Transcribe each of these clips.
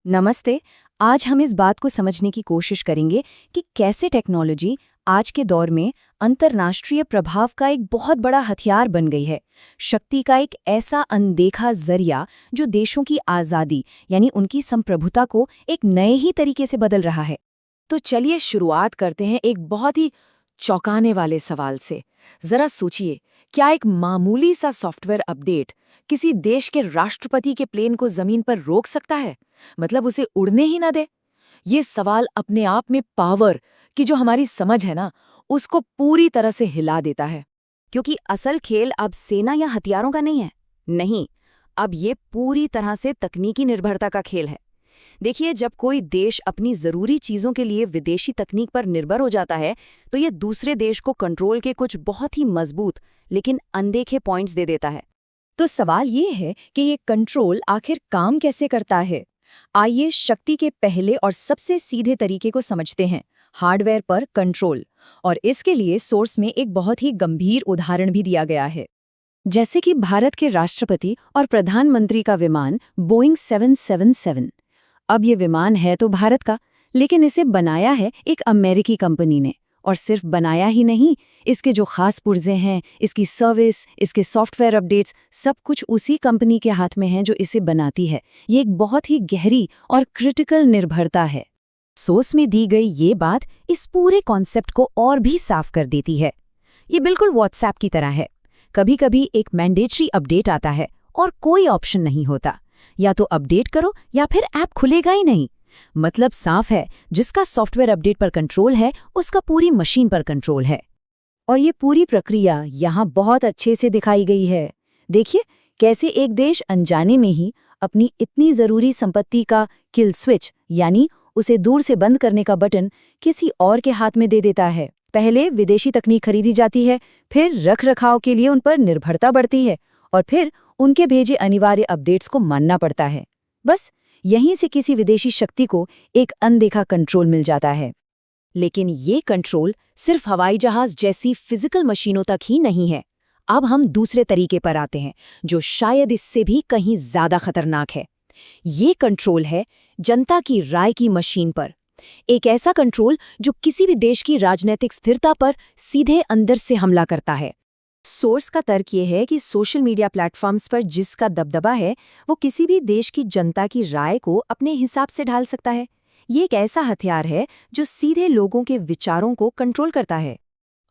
नमस्ते। आज हम इस बात को समझने की कोशिश करेंगे कि कैसे टेक्नोलॉजी आज के दौर में अंतर्राष्ट्रीय प्रभाव का एक बहुत बड़ा हथियार बन गई है। शक्ति का एक ऐसा अनदेखा जरिया जो देशों की आज़ादी यानी उनकी संप्रभुता को एक नए ही तरीके से बदल रहा है। तो चलिए शुरुआत करते हैं एक बहुत ही चौंकाने वाले सवाल से। जरा सोचिए, क्या एक मामूली सा सॉफ्टवेयर अपडेट किसी देश के राष्ट्रपति के प्लेन को जमीन पर रोक सकता है? मतलब उसे उड़ने ही ना दे? ये सवाल अपने आप में पावर की जो हमारी समझ है ना, उसको पूरी तरह से हिला देता है। क्योंकि असल खेल अब सेना या हथियारों का नहीं है। नहीं, अब ये पूरी तरह से तकनीकी निर्भरता का खेल है। देखिए, जब कोई देश अपनी ज़रूरी चीज़ों के लिए विदेशी तकनीक पर निर्भर हो जाता है, तो ये दूसरे देश को कंट्रोल के कुछ बहुत ही मजबूत लेकिन अनदेखे पॉइंट्स दे देता है। तो सवाल ये है कि ये कंट्रोल आखिर काम कैसे करता है। आइए शक्ति के पहले और सबसे सीधे तरीके को समझते हैं, हार्डवेयर पर कंट्रोल। और इसके लिए सोर्स में एक बहुत ही गंभीर उदाहरण भी दिया गया है। जैसे कि भारत के राष्ट्रपति और प्रधानमंत्री का विमान बोइंग 777। अब ये विमान है तो भारत का, लेकिन इसे बनाया है एक अमेरिकी कंपनी ने। और सिर्फ बनाया ही नहीं, इसके जो खास पुर्जे हैं, इसकी सर्विस, इसके सॉफ्टवेयर अपडेट्स, सब कुछ उसी कंपनी के हाथ में है जो इसे बनाती है। ये एक बहुत ही गहरी और क्रिटिकल निर्भरता है। सोर्स में दी गई ये बात इस पूरे कॉन्सेप्ट को और भी साफ कर देती है। ये बिल्कुल व्हाट्सएप की तरह है। कभी कभी एक मैंडेटरी अपडेट आता है और कोई ऑप्शन नहीं होता, या तो अपडेट करो या फिर ऐप खुलेगा ही नहीं। मतलब साफ है, जिसका सॉफ्टवेयर अपडेट पर कंट्रोल है उसका पूरी मशीन पर कंट्रोल है। और ये पूरी प्रक्रिया यहाँ बहुत अच्छे से दिखाई गई है। देखिए कैसे एक देश अनजाने में ही अपनी इतनी जरूरी संपत्ति का किल स्विच यानी उसे दूर से बंद करने का बटन किसी और के हाथ में दे देता है। पहले विदेशी तकनीक खरीदी जाती है, फिर रख रखाव के लिए उन पर निर्भरता बढ़ती है, और फिर उनके भेजे अनिवार्य अपडेट्स को मानना पड़ता है। बस यहीं से किसी विदेशी शक्ति को एक अनदेखा कंट्रोल मिल जाता है। लेकिन ये कंट्रोल सिर्फ हवाई जहाज जैसी फिजिकल मशीनों तक ही नहीं है। अब हम दूसरे तरीके पर आते हैं, जो शायद इससे भी कहीं ज्यादा खतरनाक है। ये कंट्रोल है जनता की राय की मशीन पर। एक ऐसा कंट्रोल जो किसी भी देश की राजनीतिक स्थिरता पर सीधे अंदर से हमला करता है। सोर्स का तर्क ये है कि सोशल मीडिया प्लेटफॉर्म्स पर जिसका दबदबा है, वो किसी भी देश की जनता की राय को अपने हिसाब से ढाल सकता है। ये एक ऐसा हथियार है जो सीधे लोगों के विचारों को कंट्रोल करता है।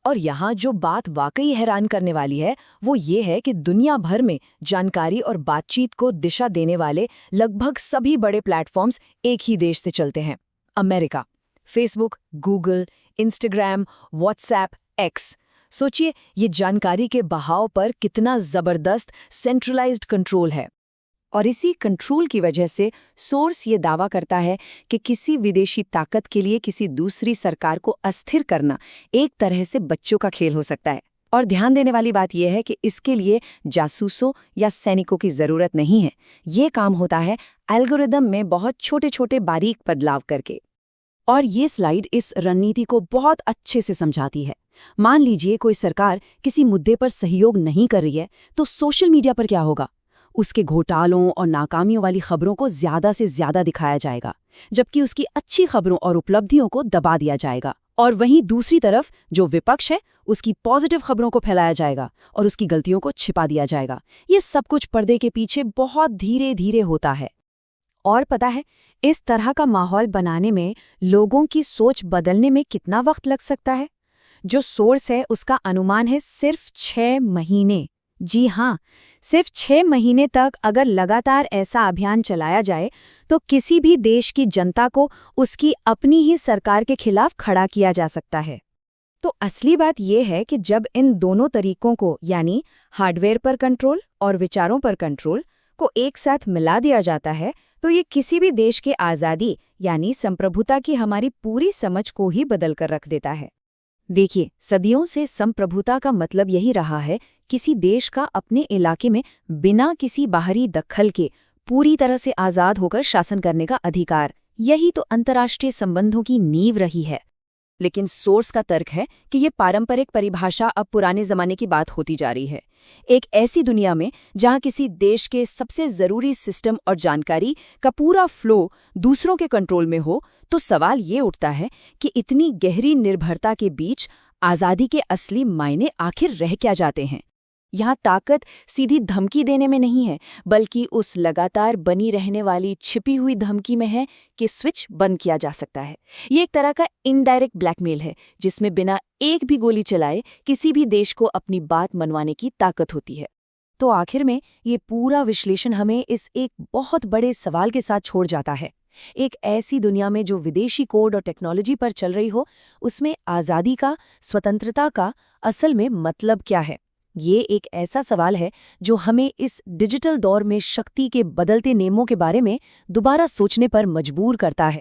और यहाँ जो बात वाकई हैरान करने वाली है, वो ये है कि दुनिया भर में जानकारी और बातचीत को दिशा देने वाले लगभग सभी बड़े प्लेटफॉर्म्स एक ही देश से चलते हैं, America. Facebook, Google, Instagram, WhatsApp, x. सोचिए, ये जानकारी के बहाव पर कितना जबरदस्त सेंट्रलाइज्ड कंट्रोल है। और इसी कंट्रोल की वजह से सोर्स ये दावा करता है कि किसी विदेशी ताकत के लिए किसी दूसरी सरकार को अस्थिर करना एक तरह से बच्चों का खेल हो सकता है। और ध्यान देने वाली बात यह है कि इसके लिए जासूसों या सैनिकों की जरूरत नहीं है। ये काम होता है एल्गोरिदम में बहुत छोटे छोटे बारीक बदलाव करके। और ये स्लाइड इस रणनीति को बहुत अच्छे से समझाती है। मान लीजिए कोई सरकार किसी मुद्दे पर सहयोग नहीं कर रही है, तो सोशल मीडिया पर क्या होगा? उसके घोटालों और नाकामियों वाली खबरों को ज्यादा से ज्यादा दिखाया जाएगा, जबकि उसकी अच्छी खबरों और उपलब्धियों को दबा दिया जाएगा। और वहीं दूसरी तरफ जो विपक्ष है, उसकी पॉजिटिव खबरों को फैलाया जाएगा और उसकी गलतियों को छिपा दिया जाएगा। ये सब कुछ पर्दे के पीछे बहुत धीरे धीरे होता है। और पता है, इस तरह का माहौल बनाने में लोगों की सोच बदलने में कितना वक्त लग सकता है? जो सोर्स है उसका अनुमान है सिर्फ 6 महीने। जी हाँ, सिर्फ 6 महीने तक अगर लगातार ऐसा अभियान चलाया जाए तो किसी भी देश की जनता को उसकी अपनी ही सरकार के खिलाफ खड़ा किया जा सकता है। तो असली बात यह है कि जब इन दोनों तरीकों को यानी हार्डवेयर पर कंट्रोल और विचारों पर कंट्रोल को एक साथ मिला दिया जाता है, तो ये किसी भी देश के आज़ादी यानी संप्रभुता की हमारी पूरी समझ को ही बदल कर रख देता है। देखिए, सदियों से संप्रभुता का मतलब यही रहा है, किसी देश का अपने इलाके में बिना किसी बाहरी दखल के पूरी तरह से आज़ाद होकर शासन करने का अधिकार। यही तो अंतर्राष्ट्रीय संबंधों की नींव रही है। लेकिन सोर्स का तर्क है कि ये पारंपरिक परिभाषा अब पुराने जमाने की बात होती जा रही है। एक ऐसी दुनिया में जहां किसी देश के सबसे जरूरी सिस्टम और जानकारी का पूरा फ्लो दूसरों के कंट्रोल में हो, तो सवाल ये उठता है कि इतनी गहरी निर्भरता के बीच आज़ादी के असली मायने आखिर रह क्या जाते हैं। यहाँ ताकत सीधी धमकी देने में नहीं है, बल्कि उस लगातार बनी रहने वाली छिपी हुई धमकी में है कि स्विच बंद किया जा सकता है। ये एक तरह का इनडायरेक्ट ब्लैकमेल है, जिसमें बिना एक भी गोली चलाए किसी भी देश को अपनी बात मनवाने की ताकत होती है। तो आखिर में ये पूरा विश्लेषण हमें इस एक बहुत बड़े सवाल के साथ छोड़ जाता है। एक ऐसी दुनिया में जो विदेशी कोड और टेक्नोलॉजी पर चल रही हो, उसमें आज़ादी का, स्वतंत्रता का असल में मतलब क्या है? ये एक ऐसा सवाल है जो हमें इस डिजिटल दौर में शक्ति के बदलते नियमों के बारे में दोबारा सोचने पर मजबूर करता है।